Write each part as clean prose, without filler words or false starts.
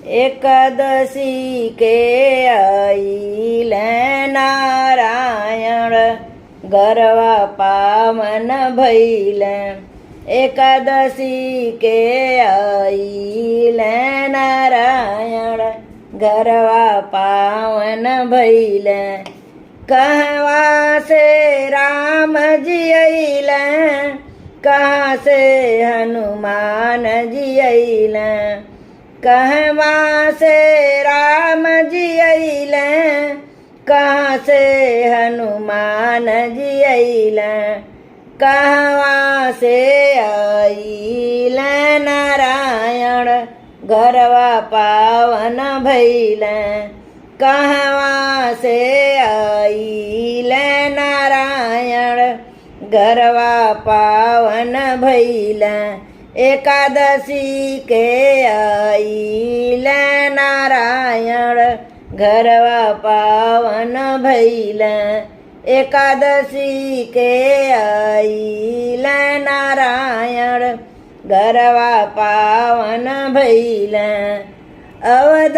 एकादशी के आइले नारायण गरवा पावन भइले। एकादशी के आइले नारायण गरवा पावन भइले। कहवा से राम जी अइले, कहाँ से हनुमान जी अइले। कहवा से राम जी अइले, कहाँ से हनुमान जी अइले। कहवा से अइले नारायण गरवा पावन भइले। कहवा से अइले नारायण गरवा पावन भइले। एकादशी के आइले नारायण गरवा पावन भइले। एकादशी के आइले नारायण गरवा पावन भइले। अवध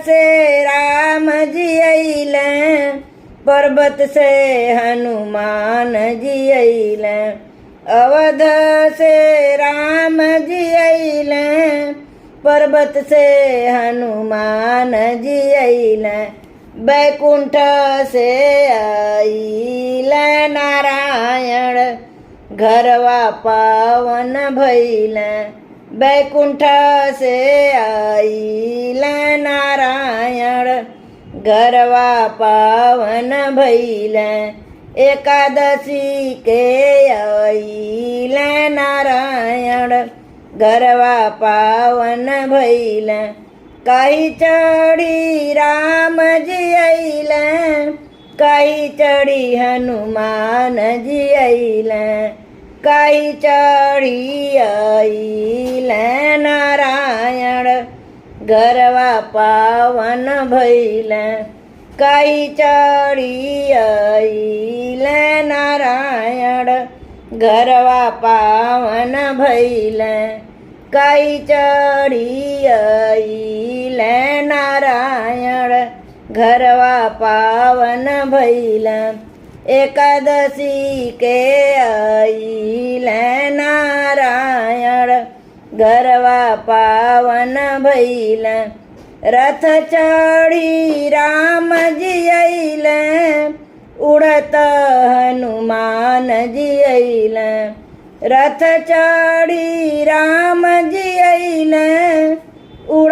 से राम जी अइले, पर्वत से हनुमान जी अइले। अवध से राम जी अइले, पर्वत से हनुमान जी अइले। बैकुंठ से अइले नारायण गरवा पावन भइले। बैकुंठ से अइले नारायण गरवा पावन भइले। एकादशी के अइले नारायण गरवा पावन भइले। कहीं चढ़ी राम जी अइले, कहीं चढ़ी हनुमान जी अइले। कहीं चढ़ी अइले नारायण गरवा पावन भइले। कहीं चढ़ी अइले नारायण गरवा पावन भइले। कहीं चढ़ी अइले नारायण गरवा पावन भइले। एकादशी के अइले नारायण गरवा पावन भइले। रथ चढ़ी राम जी अइले, उड़त हनुमान जी अइले। रथ चढ़ी राम जी अइले,